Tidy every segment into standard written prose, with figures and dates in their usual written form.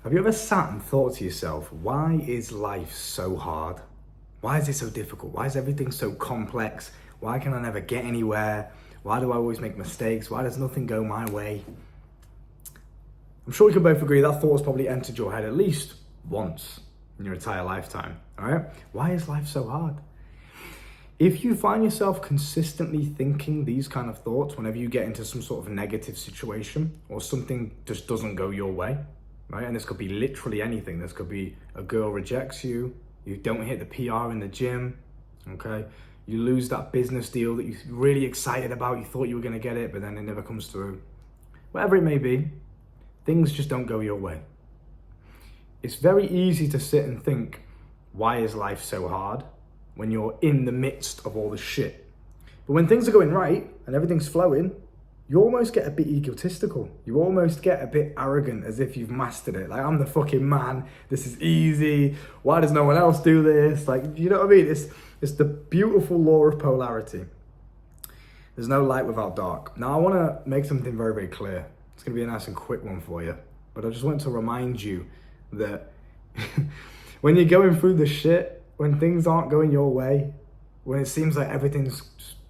Have you ever sat and thought to yourself, why is life so hard? Why is it so difficult? Why is everything so complex? Why can I never get anywhere? Why do I always make mistakes? Why does nothing go my way? I'm sure we can both agree that thought has probably entered your head at least once in your entire lifetime, all right? Why is life so hard? If you find yourself consistently thinking these kind of thoughts whenever you get into some sort of negative situation or something just doesn't go your way, right? And this could be literally anything. This could be a girl rejects you, you don't hit the PR in the gym, okay? You lose that business deal that you're really excited about, you thought you were gonna get it, but then it never comes through. Whatever it may be, things just don't go your way. It's very easy to sit and think, why is life so hard? When you're in the midst of all the shit. But when things are going right and everything's flowing, you almost get a bit egotistical. You almost get a bit arrogant, as if you've mastered it. Like, I'm the fucking man, this is easy, why does no one else do this? Like, you know what I mean? It's the beautiful law of polarity. There's no light without dark. Now I wanna make something very, very clear. It's gonna be a nice and quick one for you. But I just want to remind you that when you're going through the shit, when things aren't going your way, when it seems like everything's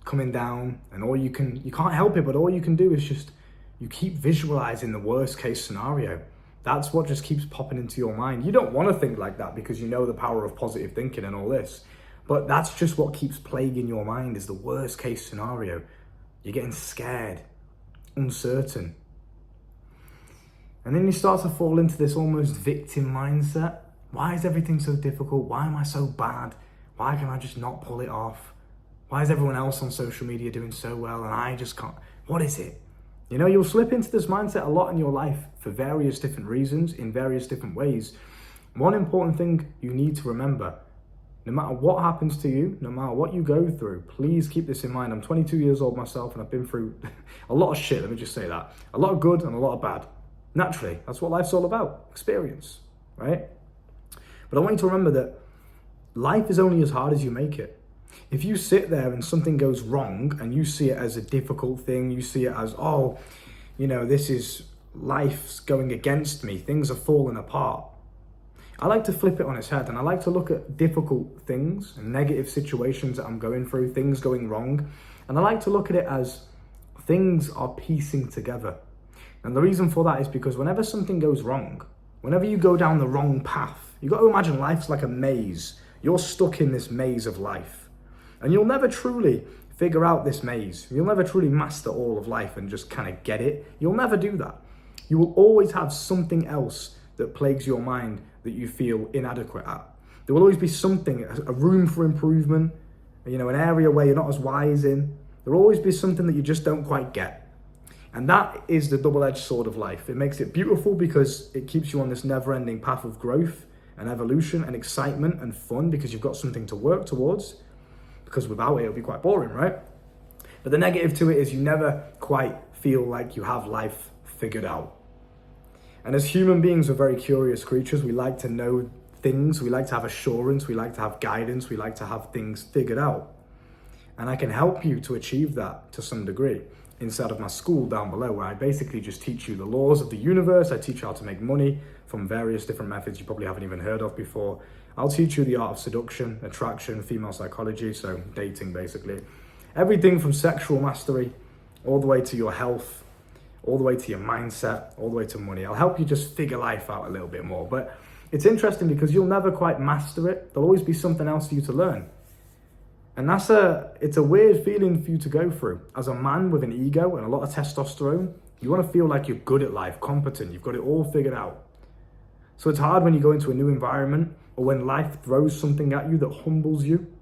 coming down and you can't help it, but all you can do is just, you keep visualizing the worst case scenario. That's what just keeps popping into your mind. You don't want to think like that because you know the power of positive thinking and all this, but that's just what keeps plaguing your mind, is the worst case scenario. You're getting scared, uncertain. And then you start to fall into this almost victim mindset. Why is everything so difficult? Why am I so bad? Why can I just not pull it off? Why is everyone else on social media doing so well and I just can't? What is it? You know, you'll slip into this mindset a lot in your life for various different reasons, in various different ways. One important thing you need to remember, no matter what happens to you, no matter what you go through, please keep this in mind. I'm 22 years old myself and I've been through a lot of shit, let me just say that. A lot of good and a lot of bad. Naturally, that's what life's all about, experience, right? But I want you to remember that life is only as hard as you make it. If you sit there and something goes wrong and you see it as a difficult thing, you see it as, oh, you know, this is life's going against me, things are falling apart. I like to flip it on its head and I like to look at difficult things and negative situations that I'm going through, things going wrong. And I like to look at it as things are piecing together. And the reason for that is because whenever something goes wrong, whenever you go down the wrong path, you've got to imagine life's like a maze. You're stuck in this maze of life. And you'll never truly figure out this maze. You'll never truly master all of life and just kind of get it. You'll never do that. You will always have something else that plagues your mind that you feel inadequate at. There will always be something, a room for improvement, you know, an area where you're not as wise in. There will always be something that you just don't quite get. And that is the double-edged sword of life. It makes it beautiful because it keeps you on this never-ending path of growth and evolution and excitement and fun because you've got something to work towards. Because without it, it'll be quite boring, right? But the negative to it is you never quite feel like you have life figured out. And as human beings, we're very curious creatures. We like to know things. We like to have assurance. We like to have guidance. We like to have things figured out. And I can help you to achieve that to some degree inside of my school down below, where I basically just teach you the laws of the universe. I teach you how to make money from various different methods you probably haven't even heard of before. I'll teach you the art of seduction, attraction, female psychology, so dating basically. Everything from sexual mastery, all the way to your health, all the way to your mindset, all the way to money. I'll help you just figure life out a little bit more. But it's interesting because you'll never quite master it. There'll always be something else for you to learn. And it's a weird feeling for you to go through. As a man with an ego and a lot of testosterone, you want to feel like you're good at life, competent, you've got it all figured out. So it's hard when you go into a new environment or when life throws something at you that humbles you.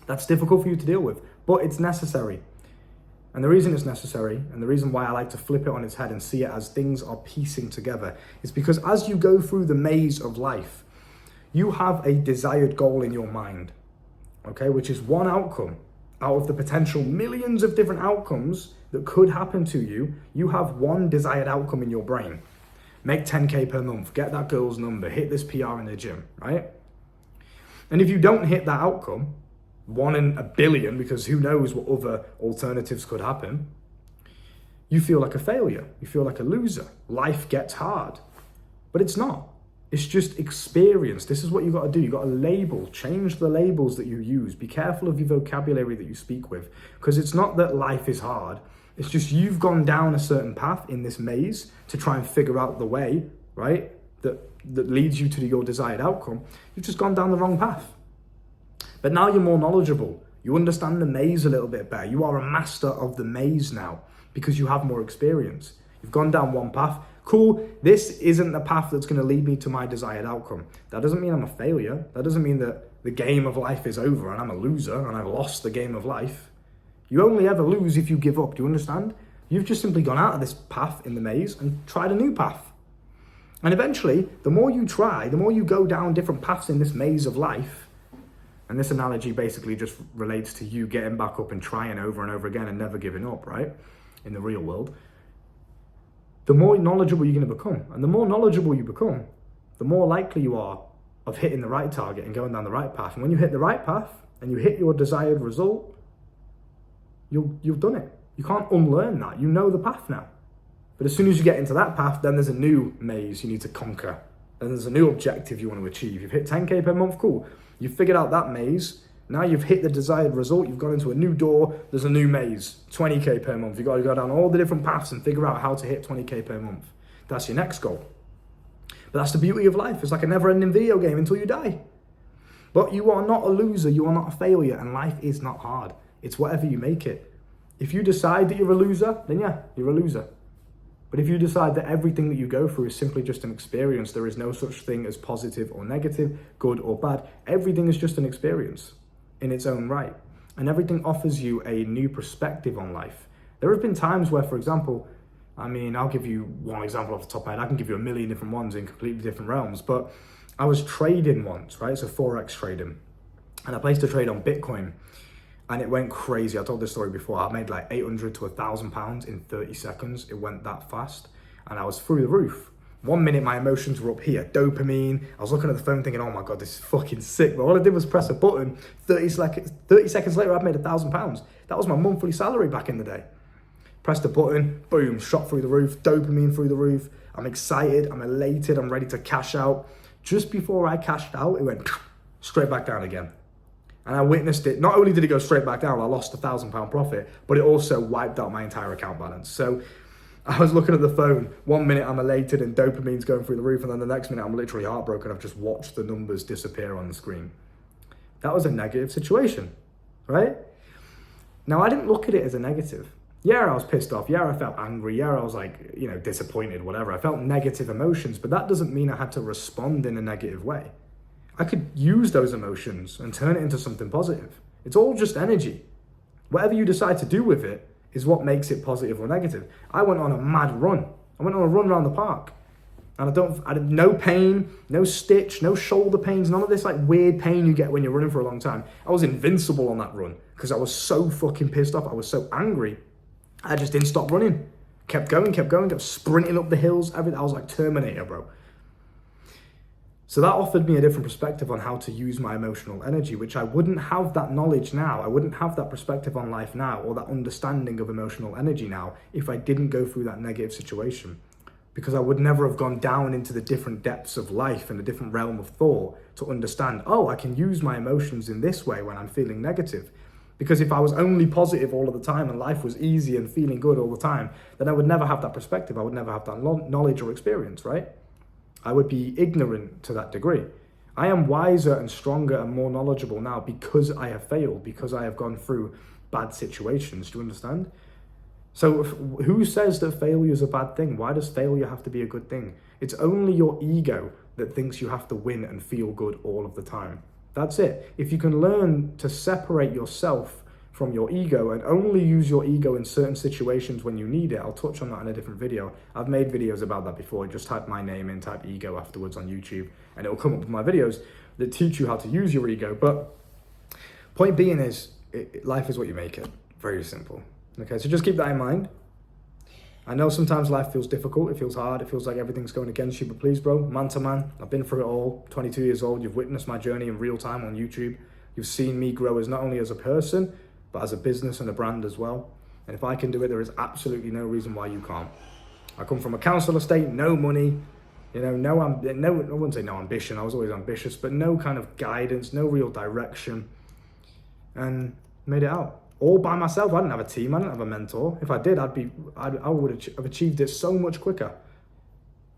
That's difficult for you to deal with, but it's necessary. And the reason it's necessary, and the reason why I like to flip it on its head and see it as things are piecing together, is because as you go through the maze of life, you have a desired goal in your mind. Okay, which is one outcome out of the potential millions of different outcomes that could happen to you. You have one desired outcome in your brain. Make 10K per month, get that girl's number, hit this PR in the gym, right? And if you don't hit that outcome, 1 in a billion, because who knows what other alternatives could happen, you feel like a failure. You feel like a loser. Life gets hard. But it's not. It's just experience. This is what you got to do. You got to label, change the labels that you use. Be careful of your vocabulary that you speak with, because it's not that life is hard. It's just you've gone down a certain path in this maze to try and figure out the way, right? That leads you to your desired outcome. You've just gone down the wrong path. But now you're more knowledgeable. You understand the maze a little bit better. You are a master of the maze now because you have more experience. You've gone down one path. Cool, this isn't the path that's going to lead me to my desired outcome. That doesn't mean I'm a failure. That doesn't mean that the game of life is over and I'm a loser and I've lost the game of life. You only ever lose if you give up. Do you understand? You've just simply gone out of this path in the maze and tried a new path. And eventually, the more you try, the more you go down different paths in this maze of life. And this analogy basically just relates to you getting back up and trying over and over again and never giving up, right? In the real world. The more knowledgeable you're going to become. And the more knowledgeable you become, the more likely you are of hitting the right target and going down the right path. And when you hit the right path and you hit your desired result, you've done it. You can't unlearn that. You know the path now. But as soon as you get into that path, then there's a new maze you need to conquer. Then there's a new objective you want to achieve. You've hit 10K per month, cool. You've figured out that maze. Now you've hit the desired result. You've gone into a new door. There's a new maze, 20K per month. You've got to go down all the different paths and figure out how to hit 20K per month. That's your next goal. But that's the beauty of life. It's like a never-ending video game until you die. But you are not a loser. You are not a failure. And life is not hard. It's whatever you make it. If you decide that you're a loser, then yeah, you're a loser. But if you decide that everything that you go through is simply just an experience, there is no such thing as positive or negative, good or bad. Everything is just an experience in its own right. And everything offers you a new perspective on life. There have been times where, for example, I'll give you one example off the top of my head. I can give you a million different ones in completely different realms. But I was trading once, right? So Forex trading. And I placed a trade on Bitcoin. And it went crazy. I told this story before. I made like 800 to £1,000 in 30 seconds. It went that fast. And I was through the roof. 1 minute, my emotions were up here. Dopamine. I was looking at the phone thinking, oh my God, this is fucking sick. But all I did was press a button. 30 seconds later, I'd made £1,000. That was my monthly salary back in the day. Pressed a button, boom, shot through the roof. Dopamine through the roof. I'm excited. I'm elated. I'm ready to cash out. Just before I cashed out, it went straight back down again. And I witnessed it. Not only did it go straight back down, I lost £1,000 profit, but it also wiped out my entire account balance. So I was looking at the phone. 1 minute I'm elated and dopamine's going through the roof, and then the next minute I'm literally heartbroken. I've just watched the numbers disappear on the screen. That was a negative situation, right? Now I didn't look at it as a negative. Yeah, I was pissed off. Yeah, I felt angry. Yeah, I was like, disappointed, whatever. I felt negative emotions, but that doesn't mean I had to respond in a negative way. I could use those emotions and turn it into something positive. It's all just energy. Whatever you decide to do with it is what makes it positive or negative. I went on a mad run. I went on a run around the park. And I had no pain, no stitch, no shoulder pains, none of this like weird pain you get when you're running for a long time. I was invincible on that run because I was so fucking pissed off. I was so angry. I just didn't stop running. Kept going, kept sprinting up the hills. I was like Terminator, bro. So that offered me a different perspective on how to use my emotional energy, which I wouldn't have that knowledge now. I wouldn't have that perspective on life now, or that understanding of emotional energy now, if I didn't go through that negative situation. Because I would never have gone down into the different depths of life and the different realm of thought to understand, oh, I can use my emotions in this way when I'm feeling negative. Because if I was only positive all of the time and life was easy and feeling good all the time, then I would never have that perspective. I would never have that knowledge or experience, right? I would be ignorant to that degree. I am wiser and stronger and more knowledgeable now because I have failed, because I have gone through bad situations. Do you understand? So who says that failure is a bad thing? Why does failure have to be a good thing? It's only your ego that thinks you have to win and feel good all of the time. That's it. If you can learn to separate yourself from your ego and only use your ego in certain situations when you need it. I'll touch on that in a different video. I've made videos about that before. Just type my name in, type ego afterwards on YouTube, and it'll come up with my videos that teach you how to use your ego. But point being is, life is what you make it. Very simple. Okay, so just keep that in mind. I know sometimes life feels difficult, it feels hard, it feels like everything's going against you, but please, bro, man to man, I've been through it all, 22 years old, you've witnessed my journey in real time on YouTube. You've seen me grow as not only as a person, but as a business and a brand as well. And if I can do it, there is absolutely no reason why you can't. I come from a council estate, no money, You know, I wouldn't say no ambition, I was always ambitious, but no kind of guidance, no real direction, and made it out. All by myself. I didn't have a team, I didn't have a mentor. If I did, I would have achieved it so much quicker.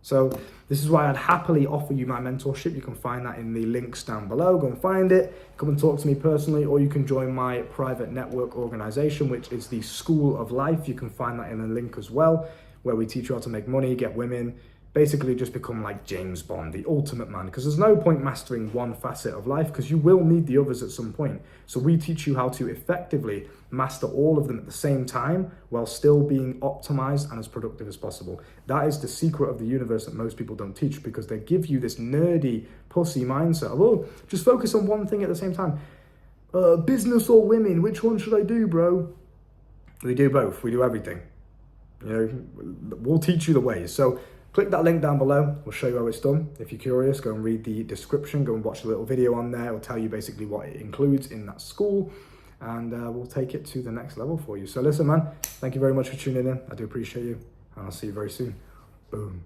So this is why I'd happily offer you my mentorship. You can find that in the links down below. Go and find it. Come and talk to me personally, or you can join my private network organization, which is the School of Life. You can find that in the link as well, where we teach you how to make money, get women, basically just become like James Bond, the ultimate man, because there's no point mastering one facet of life because you will need the others at some point. So we teach you how to effectively master all of them at the same time while still being optimized and as productive as possible. That is the secret of the universe that most people don't teach, because they give you this nerdy pussy mindset of, oh, just focus on one thing at the same time. Business or women, which one should I do, bro? We do both. We do everything. You know, we'll teach you the ways. So click that link down below. We'll show you how it's done. If you're curious, go and read the description. Go and watch a little video on there. It'll tell you basically what it includes in that school. And we'll take it to the next level for you. So listen, man, thank you very much for tuning in. I do appreciate you. And I'll see you very soon. Boom.